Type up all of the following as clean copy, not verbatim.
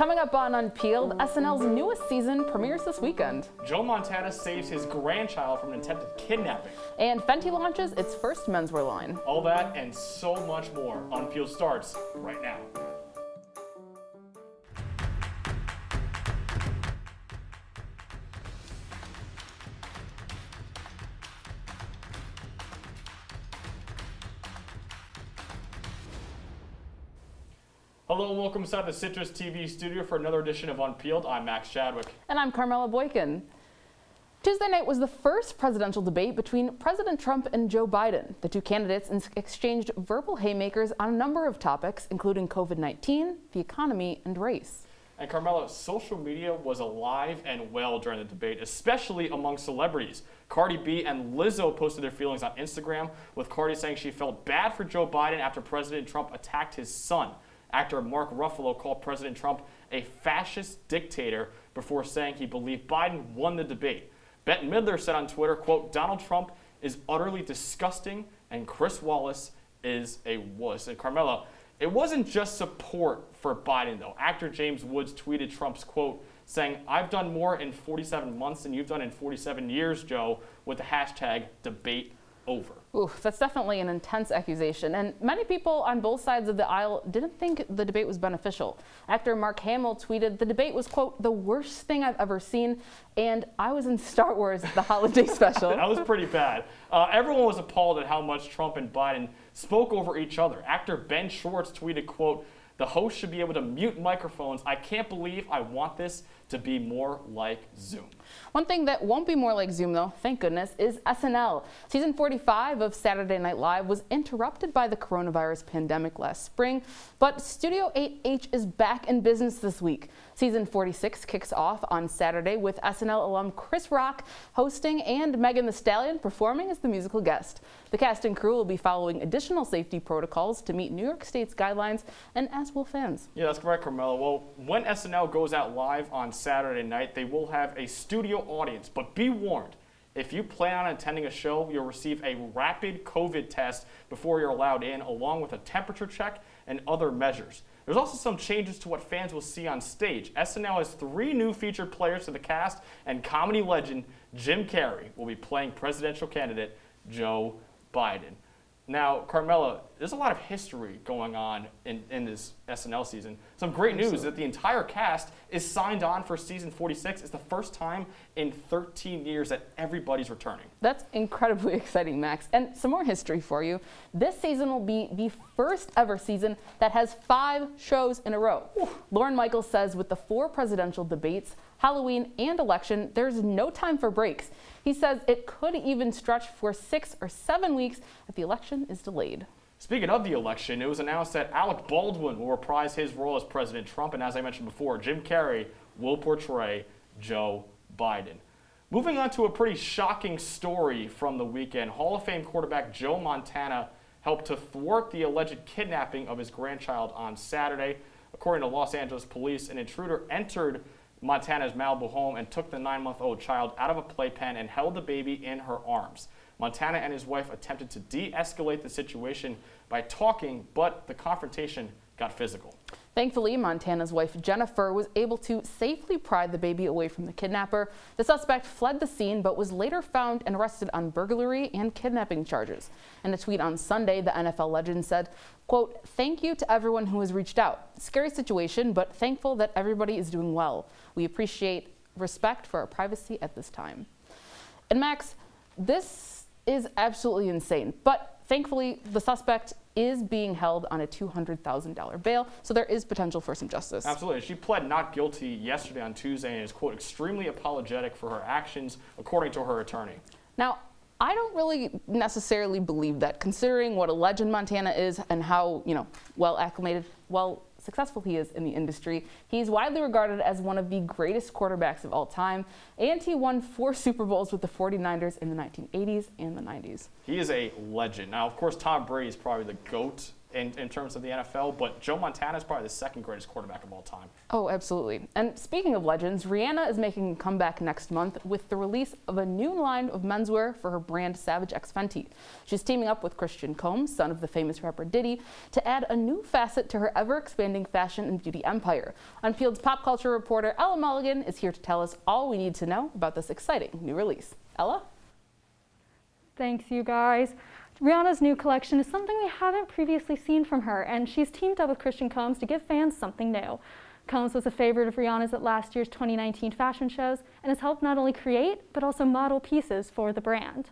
Coming up on Unpeeled, SNL's newest season premieres this weekend. Joe Montana saves his grandchild from an attempted kidnapping. And Fenty launches its first menswear line. All that and so much more. Unpeeled starts right now. Hello and welcome inside the CitrusTV studio for another edition of Unpeeled. I'm Chadwick. And I'm Carmella Boykin. Tuesday night was the first presidential debate between President Trump and Joe Biden. The two candidates exchanged verbal haymakers on a number of topics, including COVID-19, the economy, and race. And Carmella, social media was alive and well during the debate, especially among celebrities. Cardi B and Lizzo posted their feelings on Instagram, with Cardi saying she felt bad for Joe Biden after President Trump attacked his son. Actor Mark Ruffalo called President Trump a fascist dictator before saying he believed Biden won the debate. Bette Midler said on Twitter, quote, "Donald Trump is utterly disgusting and Chris Wallace is a wuss." And Carmella, it wasn't just support for Biden, though. Actor James Woods tweeted Trump's quote, saying, "I've done more in 47 months than you've done in 47 years, Joe," with the hashtag debate over. Oof, that's definitely an intense accusation, and many people on both sides of the aisle didn't think the debate was beneficial. Actor Mark Hamill tweeted, "The debate was, quote, the worst thing I've ever seen, and I was in Star Wars, the holiday special." That was pretty bad. Everyone was appalled at how much Trump and Biden spoke over each other. Actor Ben Schwartz tweeted, quote, "The host should be able to mute microphones. I can't believe I want this to be more like Zoom." One thing that won't be more like Zoom, though, thank goodness, is SNL. Season 45 of Saturday Night Live was interrupted by the coronavirus pandemic last spring, but Studio 8H is back in business this week. Season 46 kicks off on Saturday with SNL alum Chris Rock hosting and Megan Thee Stallion performing as the musical guest. The cast and crew will be following additional safety protocols to meet New York State's guidelines, and as will fans. Yeah, that's correct, Carmella. Well, when SNL goes out live on Saturday night, they will have a studio audience, but be warned, if you plan on attending a show, you'll receive a rapid COVID test before you're allowed in, along with a temperature check and other measures. There's also some changes to what fans will see on stage. SNL has 3 new featured players to the cast, and comedy legend Jim Carrey will be playing presidential candidate Joe Biden. Now, Carmella, there's a lot of history going on in this SNL season. Some great news that the entire cast is signed on for season 46. It's the first time in 13 years that everybody's returning. That's incredibly exciting, Max. And some more history for you. This season will be the first ever season that has 5 shows in a row. Lorne Michaels says with the 4 presidential debates, Halloween, and election, there's no time for breaks. He says it could even stretch for 6 or 7 weeks if the election is delayed. Speaking of the election, it was announced that Alec Baldwin will reprise his role as President Trump, and as I mentioned before, Jim Carrey will portray Joe Biden. Moving on to a pretty shocking story from the weekend, Hall of Fame quarterback Joe Montana helped to thwart the alleged kidnapping of his grandchild on Saturday. According to Los Angeles police, an intruder entered Montana's Malibu home and took the 9-month-old child out of a playpen and held the baby in her arms. Montana and his wife attempted to de-escalate the situation by talking, but the confrontation got physical. Thankfully, Montana's wife Jennifer was able to safely pry the baby away from the kidnapper. The suspect fled the scene but was later found and arrested on burglary and kidnapping charges. In a tweet on Sunday, the NFL legend said, quote, "Thank you to everyone who has reached out. Scary situation, but thankful that everybody is doing well. We appreciate respect for our privacy at this time." And Max, this is absolutely insane, but thankfully the suspect is being held on a $200,000 bail, so there is potential for some justice. Absolutely. She pled not guilty yesterday on Tuesday and is, quote, "extremely apologetic for her actions," according to her attorney. Now, I don't really necessarily believe that, considering what a legend Montana is and how, well acclimated, successful he is in the industry. He's widely regarded as one of the greatest quarterbacks of all time, and he won 4 Super Bowls with the 49ers in the 1980s and the 90s. He is a legend. Now, of course, Tom Brady is probably the GOAT in terms of the NFL, but Joe Montana is probably the second greatest quarterback of all time. Oh, absolutely. And speaking of legends, Rihanna is making a comeback next month with the release of a new line of menswear for her brand Savage X Fenty. She's teaming up with Christian Combs, son of the famous rapper Diddy, to add a new facet to her ever-expanding fashion and beauty empire. Unpeeled's pop culture reporter Ella Mulligan is here to tell us all we need to know about this exciting new release. Ella? Thanks, you guys. Rihanna's new collection is something we haven't previously seen from her, and she's teamed up with Christian Combs to give fans something new. Combs was a favorite of Rihanna's at last year's 2019 fashion shows and has helped not only create, but also model pieces for the brand.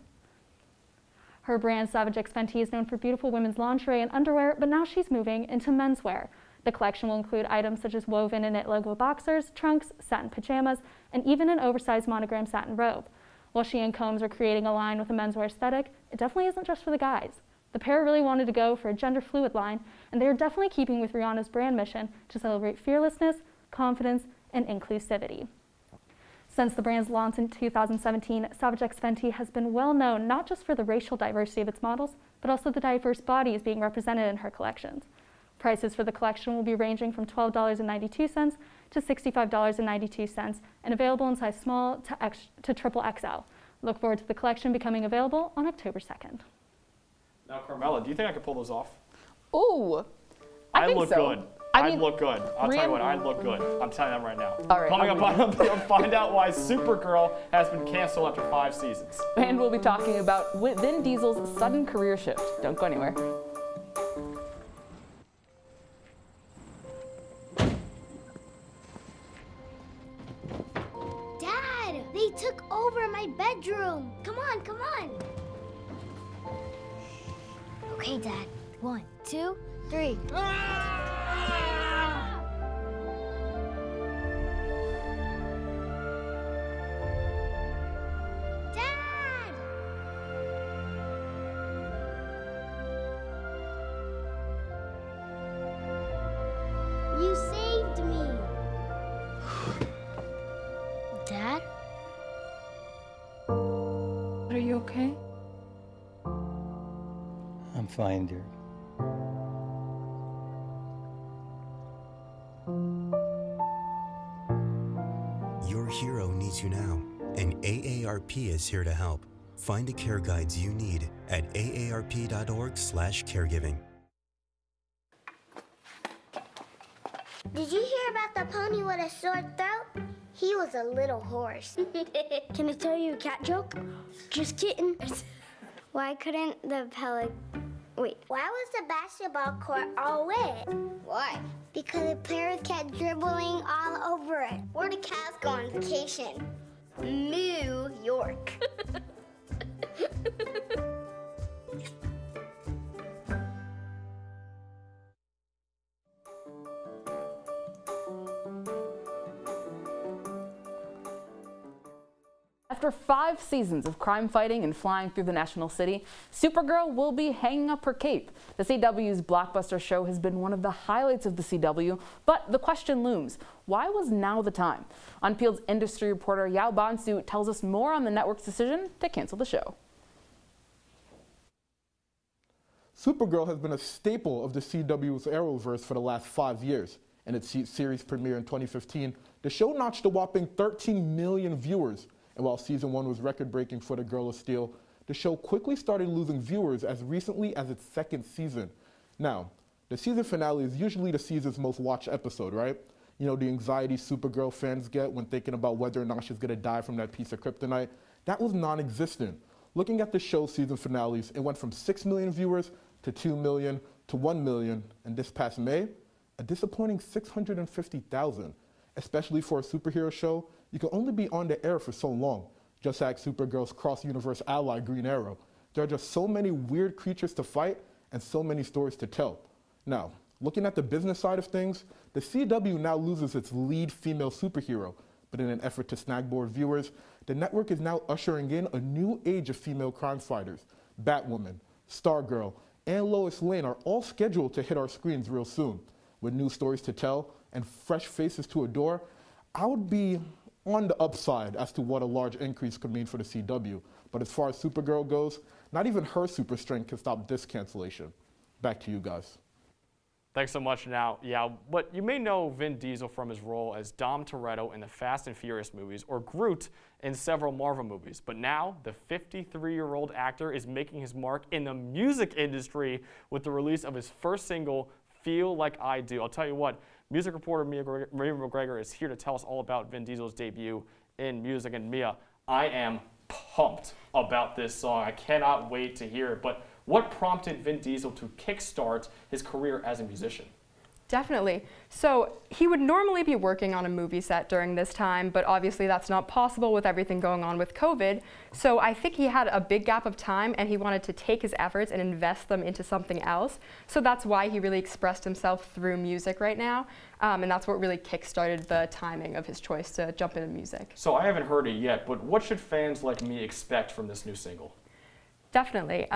Her brand, Savage X Fenty, is known for beautiful women's lingerie and underwear, but now she's moving into menswear. The collection will include items such as woven and knit logo boxers, trunks, satin pajamas, and even an oversized monogram satin robe. While she and Combs are creating a line with a menswear aesthetic, it definitely isn't just for the guys. The pair really wanted to go for a gender-fluid line, and they're definitely keeping with Rihanna's brand mission to celebrate fearlessness, confidence, and inclusivity. Since the brand's launch in 2017, Savage X Fenty has been well known not just for the racial diversity of its models, but also the diverse bodies being represented in her collections. Prices for the collection will be ranging from $12.92 to $65.92 and available in size small to triple XL. Look forward to the collection becoming available on October 2nd. Now, Carmella, do you think I could pull those off? Ooh, I think look so. good. I look good. I'll tell you what, I look good. I'm telling you that right now. All right, coming up on find out why Supergirl has been canceled after 5 seasons. And we'll be talking about Vin Diesel's sudden career shift. Don't go anywhere. They took over my bedroom. Come on, come on. Okay, Dad. 1, 2, 3. Dad! You saved me. Dad? Are you okay? I'm fine, dear. Your hero needs you now, and AARP is here to help. Find the care guides you need at aarp.org/caregiving. Did you hear about the pony with a sore throat? He was a little horse. Can I tell you a cat joke? Just kidding. Why couldn't the Why was the basketball court all wet? Why? Because the players kept dribbling all over it. Where do cats go on vacation? New York. After 5 seasons of crime fighting and flying through the national city, Supergirl will be hanging up her cape. The CW's blockbuster show has been one of the highlights of the CW, but the question looms, why was now the time? Unpeeled's industry reporter Yao Bansu tells us more on the network's decision to cancel the show. Supergirl has been a staple of the CW's Arrowverse for the last 5 years. In its series premiere in 2015, the show notched a whopping 13 million viewers. And while season 1 was record-breaking for the Girl of Steel, the show quickly started losing viewers as recently as its 2nd season. Now, the season finale is usually the season's most watched episode, right? You know, the anxiety Supergirl fans get when thinking about whether or not she's gonna die from that piece of kryptonite. That was non-existent. Looking at the show's season finales, it went from 6 million viewers to 2 million to 1 million, and this past May, a disappointing 650,000. Especially for a superhero show, you can only be on the air for so long. Just like Supergirl's cross-universe ally, Green Arrow. There are just so many weird creatures to fight and so many stories to tell. Now, looking at the business side of things, the CW now loses its lead female superhero, but in an effort to snag more viewers, the network is now ushering in a new age of female crime fighters. Batwoman, Stargirl, and Lois Lane are all scheduled to hit our screens real soon. With new stories to tell and fresh faces to adore, I would be on the upside as to what a large increase could mean for the CW. But as far as Supergirl goes, not even her super strength can stop this cancellation. Back to you guys. Thanks so much. Now, yeah, but you may know Vin Diesel from his role as Dom Toretto in the Fast and Furious movies or Groot in several Marvel movies. But now, the 53-year-old actor is making his mark in the music industry with the release of his first single, Feel Like I Do. I'll tell you what, music reporter Mia McGregor is here to tell us all about Vin Diesel's debut in music. And Mia, I am pumped about this song. I cannot wait to hear it. But what prompted Vin Diesel to kickstart his career as a musician? Definitely. So he would normally be working on a movie set during this time, but obviously that's not possible with everything going on with COVID. So I think he had a big gap of time and he wanted to take his efforts and invest them into something else. So that's why he really expressed himself through music right now. And that's what really kickstarted the timing of his choice to jump into music. So I haven't heard it yet, but what should fans like me expect from this new single? Definitely.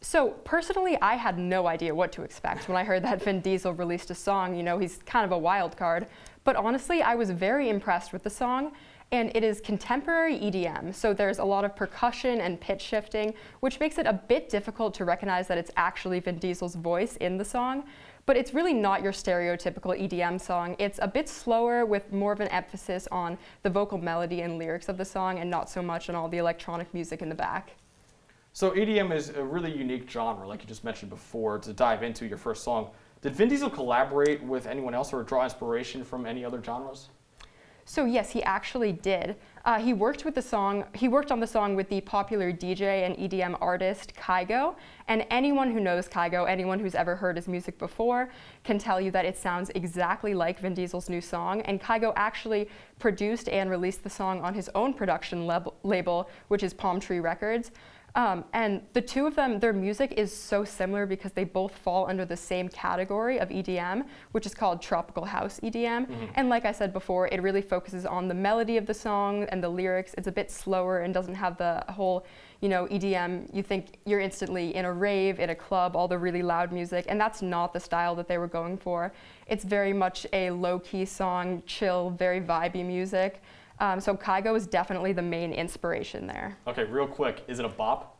So personally, I had no idea what to expect when I heard that Vin Diesel released a song. You know, he's kind of a wild card. But honestly, I was very impressed with the song. And it is contemporary EDM, so there's a lot of percussion and pitch shifting, which makes it a bit difficult to recognize that it's actually Vin Diesel's voice in the song. But it's really not your stereotypical EDM song. It's a bit slower with more of an emphasis on the vocal melody and lyrics of the song and not so much on all the electronic music in the back. So EDM is a really unique genre, like you just mentioned before, to dive into your first song. Did Vin Diesel collaborate with anyone else or draw inspiration from any other genres? So yes, he actually did. He worked on the song with the popular DJ and EDM artist Kygo, and anyone who knows Kygo, anyone who's ever heard his music before, can tell you that it sounds exactly like Vin Diesel's new song. And Kygo actually produced and released the song on his own production label, which is Palm Tree Records. And the two of them, their music is so similar because they both fall under the same category of EDM, which is called Tropical House EDM. And like I said before, it really focuses on the melody of the song and the lyrics. It's a bit slower and doesn't have the whole, you know, EDM. You think you're instantly in a rave, in a club, all the really loud music, and that's not the style that they were going for. It's very much a low-key song, chill, very vibey music. So Kygo is definitely the main inspiration there. Okay, real quick, is it a bop?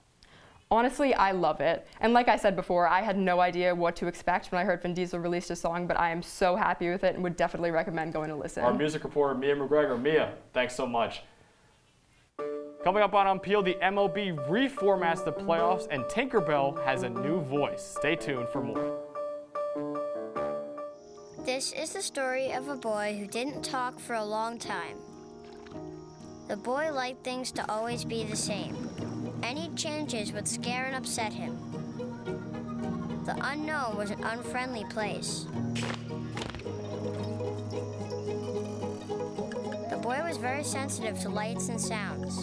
Honestly, I love it. And like I said before, I had no idea what to expect when I heard Vin Diesel released a song, but I am so happy with it and would definitely recommend going to listen. Our music reporter, Mia McGregor. Mia, thanks so much. Coming up on Unpeeled, the MLB reformats the playoffs and Tinkerbell has a new voice. Stay tuned for more. This is the story of a boy who didn't talk for a long time. The boy liked things to always be the same. Any changes would scare and upset him. The unknown was an unfriendly place. The boy was very sensitive to lights and sounds.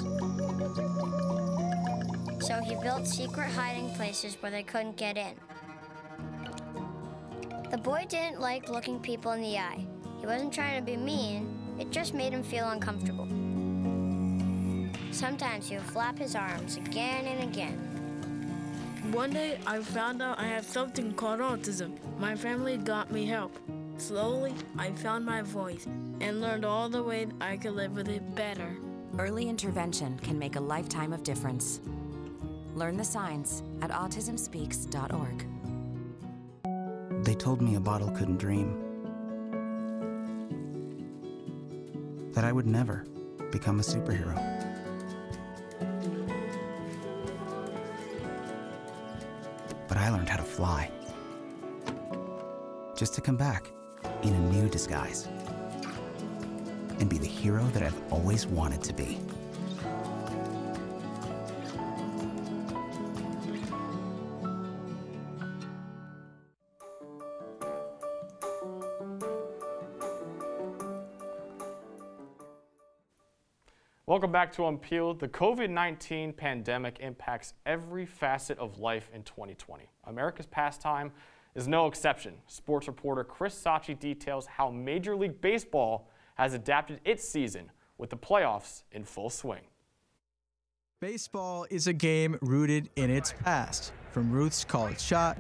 So he built secret hiding places where they couldn't get in. The boy didn't like looking people in the eye. He wasn't trying to be mean, it just made him feel uncomfortable. Sometimes he would flap his arms again and again. One day, I found out I have something called autism. My family got me help. Slowly, I found my voice and learned all the ways I could live with it better. Early intervention can make a lifetime of difference. Learn the signs at autismspeaks.org. They told me a bottle couldn't dream. That I would never become a superhero. But I learned how to fly. Just to come back in a new disguise. And be the hero that I've always wanted to be. Welcome back to Unpeeled. The COVID-19 pandemic impacts every facet of life in 2020. America's pastime is no exception. Sports reporter Chris Sachi details how Major League Baseball has adapted its season with the playoffs in full swing. Baseball is a game rooted in its past, from Ruth's called shot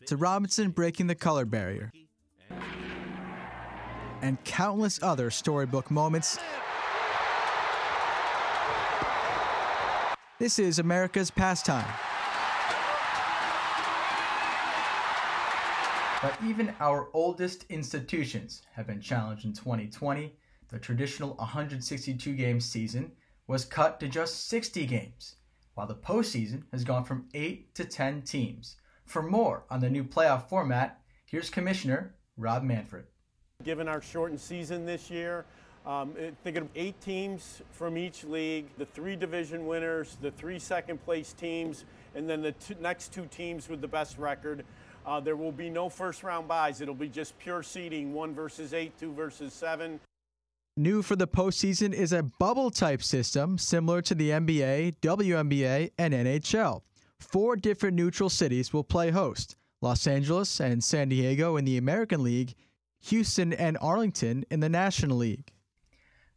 to Robinson breaking the color barrier, and countless other storybook moments. This is America's pastime. But even our oldest institutions have been challenged in 2020. The traditional 162-game season was cut to just 60 games, while the postseason has gone from 8 to 10 teams. For more on the new playoff format, here's Commissioner Rob Manfred. Given our shortened season this year, think of 8 teams from each league, the 3 division winners, the 3 second-place teams, and then the next 2 teams with the best record. There will be no first-round byes. It'll be just pure seeding, 1 versus 8, 2 versus 7. New for the postseason is a bubble-type system similar to the NBA, WNBA, and NHL. 4 different neutral cities will play host: Los Angeles and San Diego in the American League, Houston and Arlington in the National League.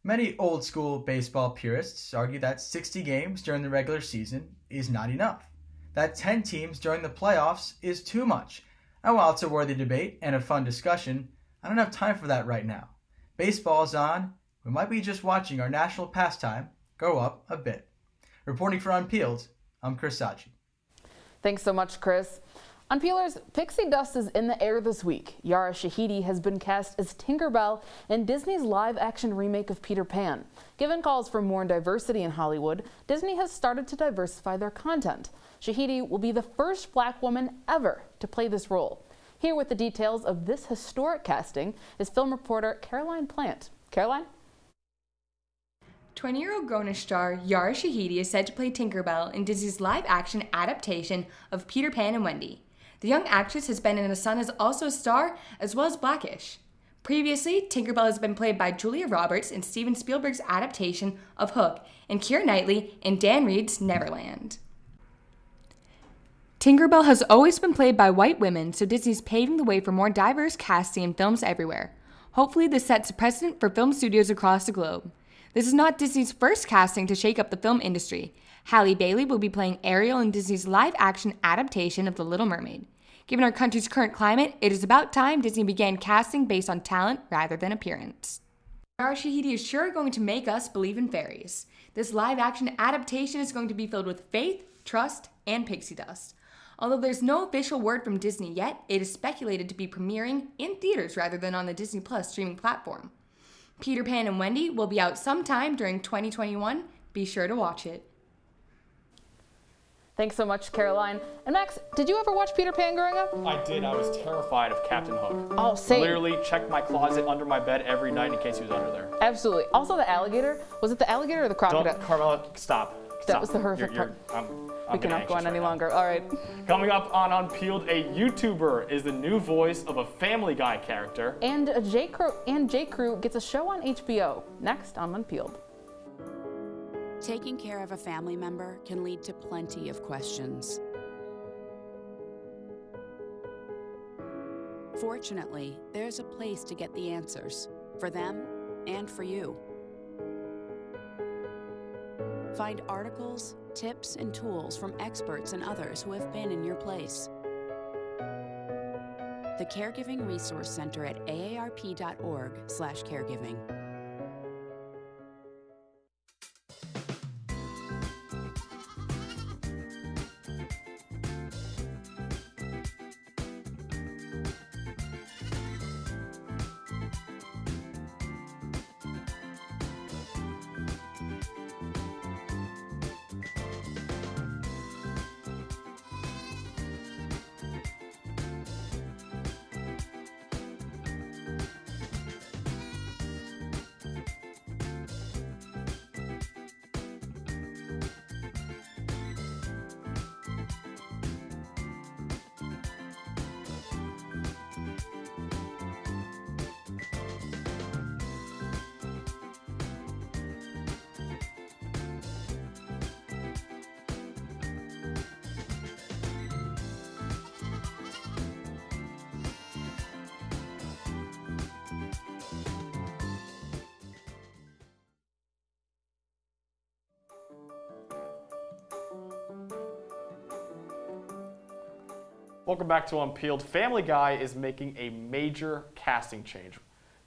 Many old-school baseball purists argue that 60 games during the regular season is not enough, that 10 teams during the playoffs is too much. And while it's a worthy debate and a fun discussion, I don't have time for that right now. Baseball is on. We might be just watching our national pastime go up a bit. Reporting for Unpeeled, I'm Chris Sachi. Thanks so much, Chris. Unpeelers, pixie dust is in the air this week. Yara Shahidi has been cast as Tinkerbell in Disney's live-action remake of Peter Pan. Given calls for more diversity in Hollywood, Disney has started to diversify their content. Shahidi will be the first Black woman ever to play this role. Here with the details of this historic casting is film reporter Caroline Plant. Caroline? 20-year-old Grownish star Yara Shahidi is said to play Tinkerbell in Disney's live-action adaptation of Peter Pan and Wendy. The young actress has been in A Son Is Also a Star, as well as Blackish. Previously, Tinkerbell has been played by Julia Roberts in Steven Spielberg's adaptation of Hook, and Keira Knightley in Dan Reed's Neverland. Tinkerbell has always been played by white women, so Disney's paving the way for more diverse casting in films everywhere. Hopefully this sets a precedent for film studios across the globe. This is not Disney's first casting to shake up the film industry. Halle Bailey will be playing Ariel in Disney's live-action adaptation of The Little Mermaid. Given our country's current climate, it is about time Disney began casting based on talent rather than appearance. Yara Shahidi is sure going to make us believe in fairies. This live-action adaptation is going to be filled with faith, trust, and pixie dust. Although there's no official word from Disney yet, it is speculated to be premiering in theaters rather than on the Disney Plus streaming platform. Peter Pan and Wendy will be out sometime during 2021. Be sure to watch it. Thanks so much, Caroline. And Max, did you ever watch Peter Pan growing up? I did. I was terrified of Captain Hook. Oh, same. Literally checked my closet under my bed every night in case he was under there. Absolutely. Also the alligator. Was it the alligator or the crocodile? Don't, Carmella, stop. That was the horrific part. We cannot go on any longer. All right. Coming up on Unpeeled, a YouTuber is the new voice of a Family Guy character. And J. Crew gets a show on HBO. Next on Unpeeled. Taking care of a family member can lead to plenty of questions. Fortunately, there's a place to get the answers, for them and for you. Find articles, tips, and tools from experts and others who have been in your place. The Caregiving Resource Center at aarp.org/caregiving. Welcome back to Unpeeled. Family Guy is making a major casting change.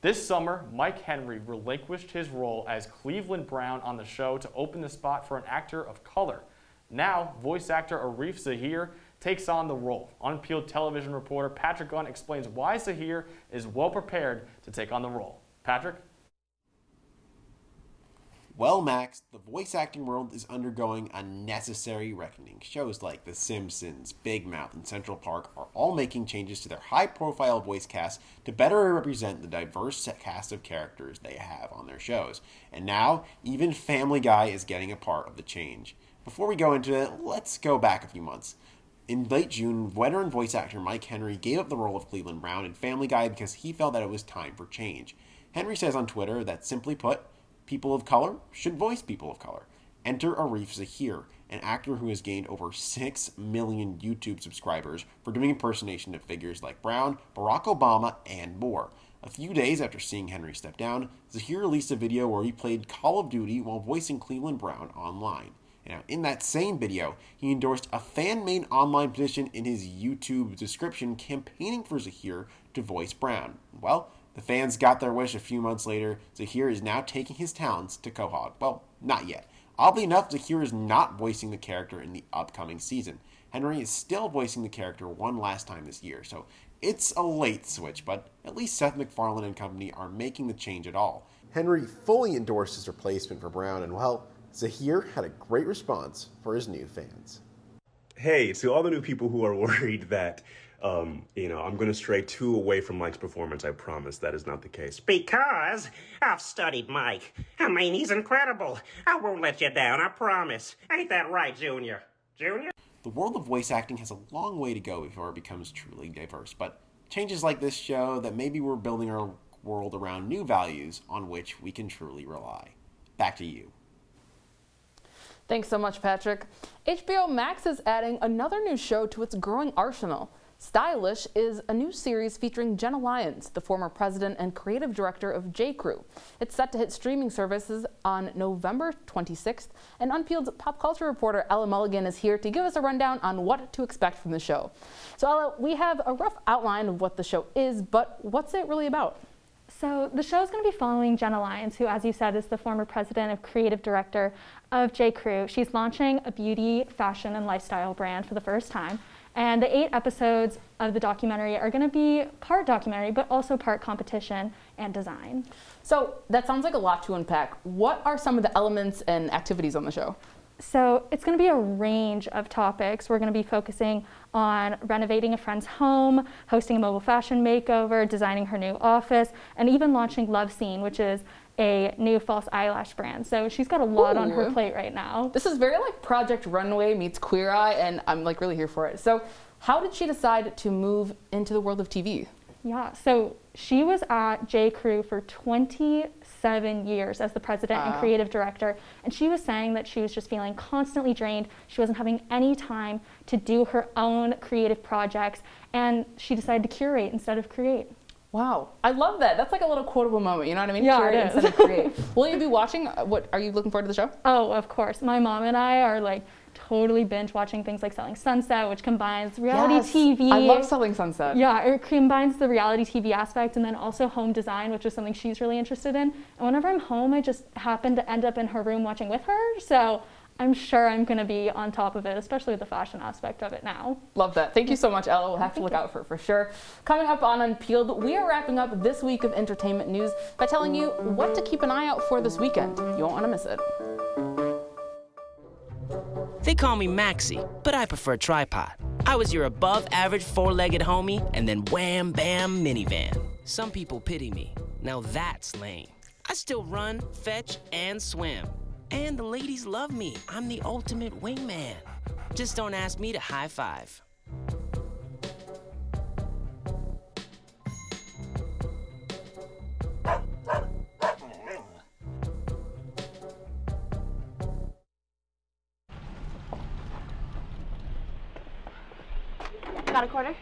This summer, Mike Henry relinquished his role as Cleveland Brown on the show to open the spot for an actor of color. Now, voice actor Arif Zahir takes on the role. Unpeeled television reporter Patrick Gunn explains why Zahir is well prepared to take on the role. Patrick? Well, Max, the voice acting world is undergoing a necessary reckoning. Shows like The Simpsons, Big Mouth, and Central Park are all making changes to their high-profile voice cast to better represent the diverse cast of characters they have on their shows. And now, even Family Guy is getting a part of the change. Before we go into it, let's go back a few months. In late June, veteran voice actor Mike Henry gave up the role of Cleveland Brown in Family Guy because he felt that it was time for change. Henry says on Twitter that, simply put, people of color should voice people of color. Enter Arif Zahir, an actor who has gained over 6 million YouTube subscribers for doing impersonation of figures like Brown, Barack Obama, and more. A few days after seeing Henry step down, Zahir released a video where he played Call of Duty while voicing Cleveland Brown online. Now, in that same video, he endorsed a fan-made online petition in his YouTube description campaigning for Zahir to voice Brown. Well, the fans got their wish a few months later. Zahir is now taking his talents to Quahog. Well, not yet. Oddly enough, Zahir is not voicing the character in the upcoming season. Henry is still voicing the character one last time this year, so it's a late switch, but at least Seth MacFarlane and company are making the change at all. Henry fully endorsed his replacement for Brown, and well, Zahir had a great response for his new fans. Hey, to all the new people who are worried that I'm going to stray too away from Mike's performance, I promise that is not the case. Because I've studied Mike. I mean, he's incredible. I won't let you down, I promise. Ain't that right, Junior? Junior? The world of voice acting has a long way to go before it becomes truly diverse, but changes like this show that maybe we're building our world around new values on which we can truly rely. Back to you. Thanks so much, Patrick. HBO Max is adding another new show to its growing arsenal. Stylish is a new series featuring Jenna Lyons, the former president and creative director of J.Crew. It's set to hit streaming services on November 26th, and Unpeeled's pop culture reporter Ella Mulligan is here to give us a rundown on what to expect from the show. So Ella, we have a rough outline of what the show is, but what's it really about? So the show is going to be following Jenna Lyons, who, as you said, is the former president of creative director of J.Crew. She's launching a beauty, fashion, and lifestyle brand for the first time. And the 8 episodes of the documentary are going to be part documentary, but also part competition and design. So that sounds like a lot to unpack. What are some of the elements and activities on the show? So it's going to be a range of topics. We're going to be focusing on renovating a friend's home, hosting a mobile fashion makeover, designing her new office, and even launching Love Scene, which is a new false eyelash brand. So she's got a lot on her plate right now. This is very like Project Runway meets Queer Eye, and I'm like really here for it. So how did she decide to move into the world of TV? Yeah, so she was at J.Crew for 27 years as the president and creative director, and she was saying that she was just feeling constantly drained. She wasn't having any time to do her own creative projects, and she decided to curate instead of create. Wow, I love that. That's like a little quotable moment, you know what I mean? Yeah, Curate it is. instead of create. Will you be watching? What are you looking forward to the show? Oh, of course. My mom and I are like totally binge watching things like Selling Sunset, which combines reality TV. I love Selling Sunset. Yeah, it combines the reality TV aspect and then also home design, which is something she's really interested in. And whenever I'm home, I just happen to end up in her room watching with her. So I'm sure I'm going to be on top of it, especially with the fashion aspect of it now. Love that. Thank you so much, Ella. We'll have to look out for sure. Coming up on Unpeeled, we are wrapping up this week of entertainment news by telling you what to keep an eye out for this weekend. You won't want to miss it. They call me Maxie, but I prefer tripod. I was your above-average four-legged homie, and then wham, bam, minivan. Some people pity me. Now that's lame. I still run, fetch, and swim. And the ladies love me. I'm the ultimate wingman. Just don't ask me to high five. Got a quarter?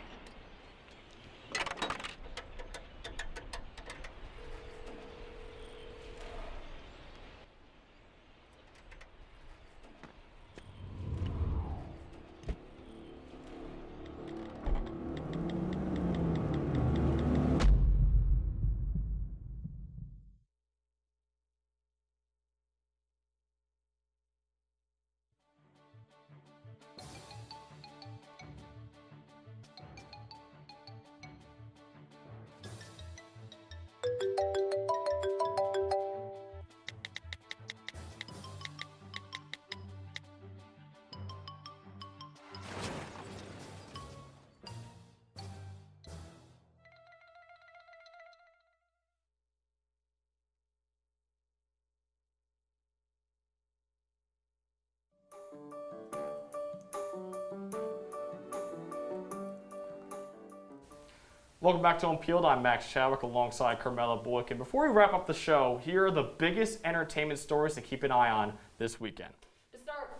Welcome back to Unpeeled. I'm Max Chadwick alongside Carmella Boykin. Before we wrap up the show, here are the biggest entertainment stories to keep an eye on this weekend.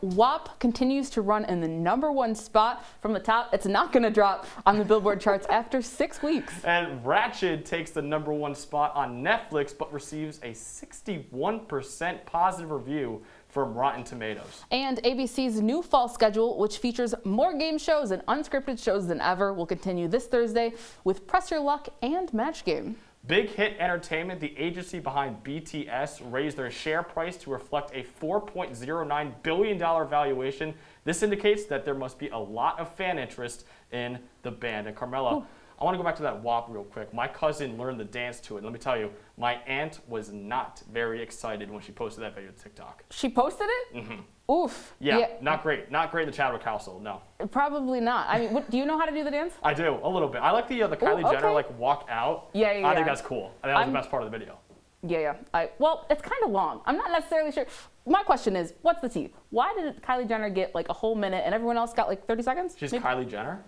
WAP continues to run in the #1 spot from the top. It's not going to drop on the Billboard charts after 6 weeks. And Ratched takes the #1 spot on Netflix, but receives a 61% positive review from Rotten Tomatoes. And ABC's new fall schedule, which features more game shows and unscripted shows than ever, will continue this Thursday with Press Your Luck and Match Game. Big Hit Entertainment, the agency behind BTS, raised their share price to reflect a $4.09 billion valuation. This indicates that there must be a lot of fan interest in the band. And Carmella, I want to go back to that WAP real quick. My cousin learned the dance to it. Let me tell you, my aunt was not very excited when she posted that video to TikTok. She posted it? Mm-hmm. Oof. Yeah, not great. Not great in the Chadwick household, no. Probably not. I mean, do you know how to do the dance? I do, a little bit. I like the Kylie Jenner, like, walk out. Yeah. I think that's cool. I think that was the best part of the video. Yeah. Well, it's kind of long. I'm not necessarily sure. My question is, what's the tea? Why did Kylie Jenner get like a whole minute and everyone else got like 30 seconds? She's Kylie Jenner?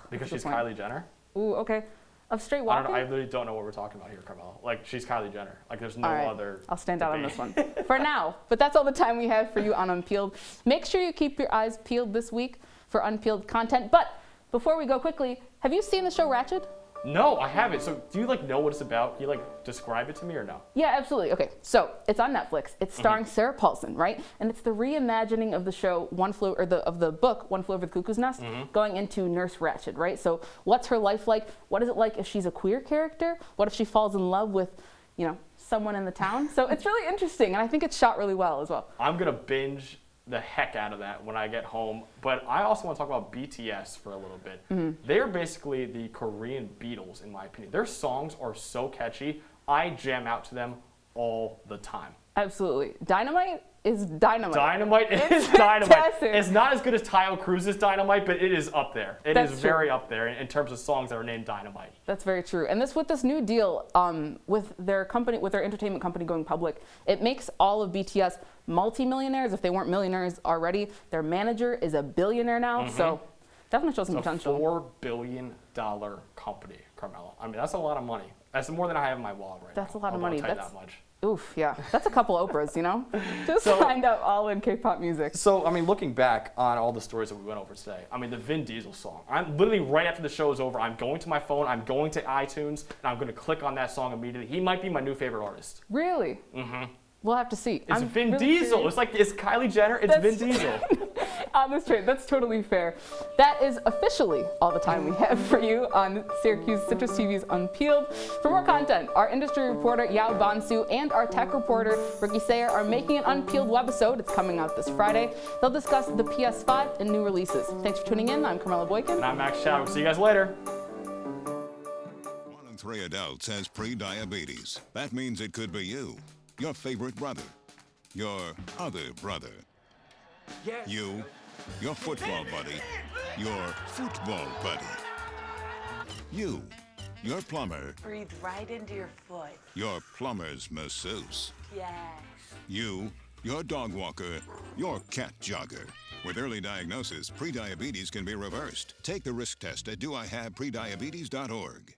Because she's Kylie Jenner? Ooh, okay. Of straight walking? I literally don't know what we're talking about here, Carmella. Like, she's Kylie Jenner. Like, there's no other I'll stand out on this one for now. But that's all the time we have for you on Unpeeled. Make sure you keep your eyes peeled this week for Unpeeled content. But before we go quickly, have you seen the show Ratched? No, I haven't. So do you like know what it's about? Can you like describe it to me or no? Yeah, absolutely. Okay, so it's on Netflix. It's starring Sarah Paulson, right? And it's the reimagining of the show of the book One Flew Over the Cuckoo's Nest, going into Nurse Ratched, right? So what's her life like? What is it like if she's a queer character? What if she falls in love with, someone in the town? So it's really interesting, and I think it's shot really well as well. I'm gonna binge the heck out of that when I get home. But I also want to talk about BTS for a little bit. They're basically the Korean Beatles, in my opinion. Their songs are so catchy. I jam out to them all the time. Absolutely. Dynamite is dynamite. Dynamite is dynamite. It's not as good as Tayo Cruz's Dynamite, but it is up there. It is very up there in terms of songs that are named Dynamite. That's very true. And with this new deal with their company, with their entertainment company going public, it makes all of BTS multi-millionaires if they weren't millionaires already. Their manager is a billionaire now, so definitely shows some potential. It's a $4 billion company, Carmella. I mean, that's a lot of money. That's more than I have in my wallet right now. That's a lot of money. That's that much. Oof, yeah. That's a couple Oprahs, Just signed up all in K-pop music. So, I mean, looking back on all the stories that we went over today, I mean, the Vin Diesel song, I'm literally right after the show is over, I'm going to my phone, I'm going to iTunes, and I'm going to click on that song immediately. He might be my new favorite artist. Really? We'll have to see. It's Vin Diesel. It's Kylie Jenner. It's Vin Diesel. On this train. That's totally fair. That is officially all the time we have for you on Syracuse Citrus TV's Unpeeled. For more content, our industry reporter Yao Bonsu and our tech reporter Ricky Sayer are making an Unpeeled webisode. It's coming out this Friday. They'll discuss the PS5 and new releases. Thanks for tuning in. I'm Carmella Boykin. And I'm Max Chadwick. See you guys later. 1 in 3 adults has pre-diabetes. That means it could be you, your favorite brother, your other brother, you, your football buddy, your football buddy, you, your plumber, breathe right into your foot, your plumber's masseuse, yes, you, your dog walker, your cat jogger. With early diagnosis, pre-diabetes can be reversed. Take the risk test at doihaveprediabetes.org.